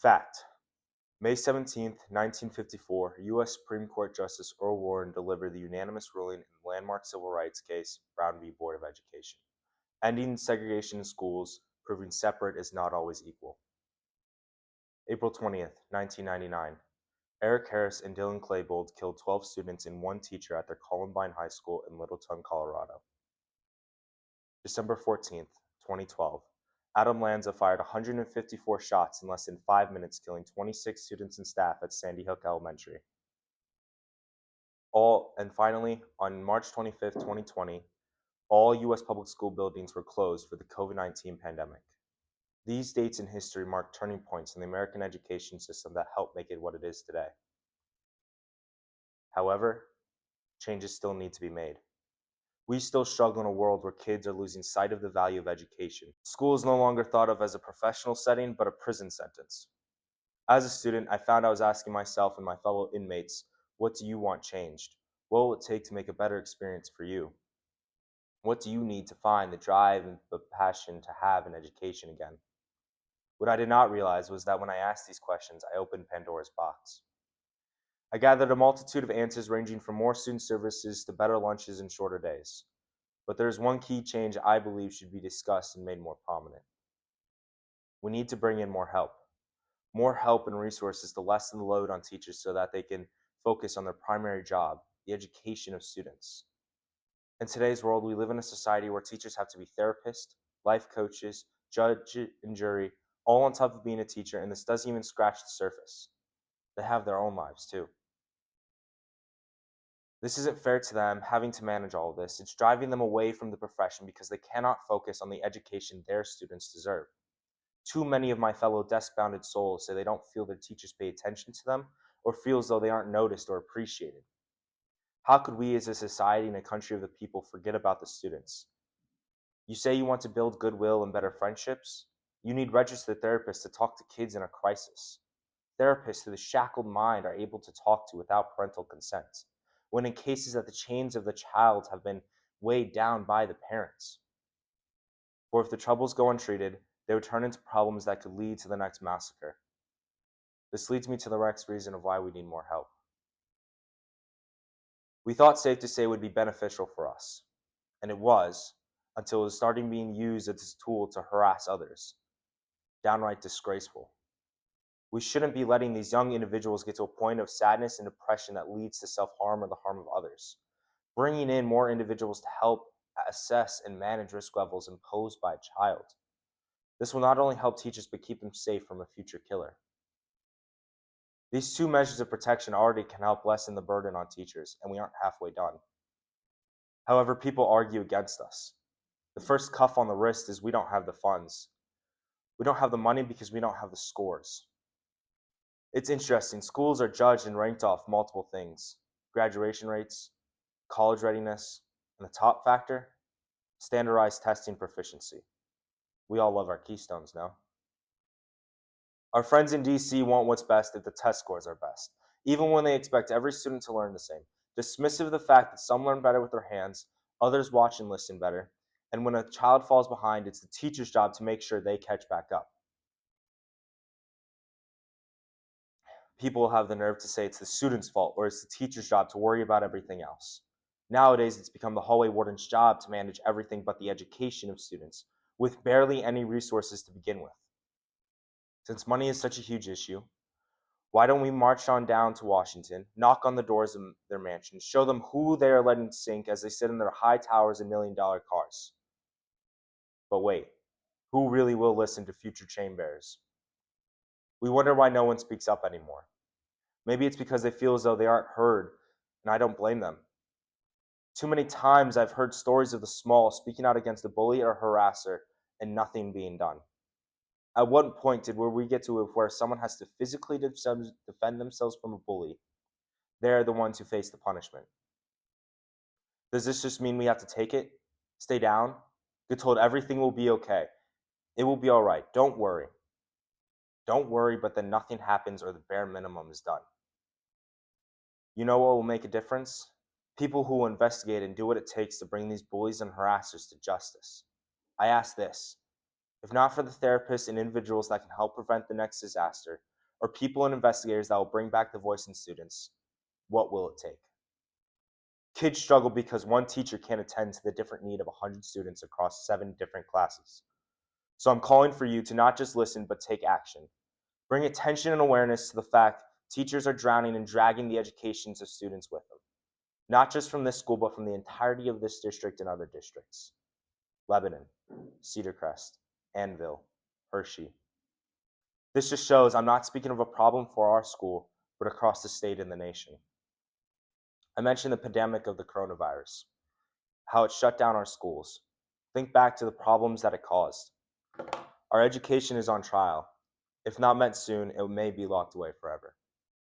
Fact: May 17, 1954, U.S. Supreme Court Justice Earl Warren delivered the unanimous ruling in the landmark civil rights case Brown v. Board of Education, ending segregation in schools, proving separate is not always equal. April 20th, 1999, Eric Harris and Dylan Klebold killed 12 students and one teacher at their Columbine High School in Littleton, Colorado. December 14th, 2012, Adam Lanza fired 154 shots in less than 5 minutes, killing 26 students and staff at Sandy Hook Elementary. And finally, on March 25th, 2020, all U.S. public school buildings were closed for the COVID-19 pandemic. These dates in history mark turning points in the American education system that helped make it what it is today. However, changes still need to be made. We still struggle in a world where kids are losing sight of the value of education. School is no longer thought of as a professional setting, but a prison sentence. As a student, I found I was asking myself and my fellow inmates, what do you want changed? What will it take to make a better experience for you? What do you need to find the drive and the passion to have in education again? What I did not realize was that when I asked these questions, I opened Pandora's box. I gathered a multitude of answers ranging from more student services to better lunches and shorter days. But there is one key change I believe should be discussed and made more prominent. We need to bring in more help and resources to lessen the load on teachers so that they can focus on their primary job, the education of students. In today's world, we live in a society where teachers have to be therapists, life coaches, judge and jury, all on top of being a teacher, and this doesn't even scratch the surface. They have their own lives too. This isn't fair to them having to manage all of this. It's driving them away from the profession because they cannot focus on the education their students deserve. Too many of my fellow desk-bounded souls say they don't feel their teachers pay attention to them or feel as though they aren't noticed or appreciated. How could we as a society and a country of the people forget about the students? You say you want to build goodwill and better friendships? You need registered therapists to talk to kids in a crisis. Therapists who the shackled mind are able to talk to without parental consent, when in cases that the chains of the child have been weighed down by the parents. For if the troubles go untreated, they would turn into problems that could lead to the next massacre. This leads me to the next reason of why we need more help. We thought Safe to Say would be beneficial for us, and it was, until it was starting being used as a tool to harass others. Downright disgraceful. We shouldn't be letting these young individuals get to a point of sadness and depression that leads to self-harm or the harm of others. Bringing in more individuals to help assess and manage risk levels imposed by a child. This will not only help teachers but keep them safe from a future killer. These two measures of protection already can help lessen the burden on teachers, and we aren't halfway done. However, people argue against us. The first cuff on the wrist is we don't have the funds. We don't have the money because we don't have the scores. It's interesting, schools are judged and ranked off multiple things: graduation rates, college readiness, and the top factor, standardized testing proficiency. We all love our keystones, no? Our friends in DC want what's best if the test scores are best, even when they expect every student to learn the same. Dismissive of the fact that some learn better with their hands, others watch and listen better, and when a child falls behind, it's the teacher's job to make sure they catch back up. People will have the nerve to say it's the student's fault or it's the teacher's job to worry about everything else. Nowadays, it's become the hallway warden's job to manage everything but the education of students, with barely any resources to begin with. Since money is such a huge issue, why don't we march on down to Washington, knock on the doors of their mansions, show them who they are letting sink as they sit in their high towers and million-dollar cars? But wait, who really will listen to future chain bearers? We wonder why no one speaks up anymore. Maybe it's because they feel as though they aren't heard, and I don't blame them. Too many times I've heard stories of the small speaking out against a bully or harasser and nothing being done. At what point did we get to where someone has to physically defend themselves from a bully? They're the ones who face the punishment. Does this just mean we have to take it? Stay down? Get told everything will be okay. It will be all right. Don't worry. Don't worry, but then nothing happens or the bare minimum is done. You know what will make a difference? People who will investigate and do what it takes to bring these bullies and harassers to justice. I ask this: if not for the therapists and individuals that can help prevent the next disaster, or people and investigators that will bring back the voice in students? What will it take? Kids struggle because one teacher can't attend to the different need of 100 students across 7 different classes. So I'm calling for you to not just listen, but take action. Bring attention and awareness to the fact teachers are drowning and dragging the educations of students with them. Not just from this school, but from the entirety of this district and other districts. Lebanon, Cedar Crest, Annville, Hershey. This just shows I'm not speaking of a problem for our school, but across the state and the nation. I mentioned the pandemic of the coronavirus, how it shut down our schools. Think back to the problems that it caused. Our education is on trial. If not met soon, it may be locked away forever.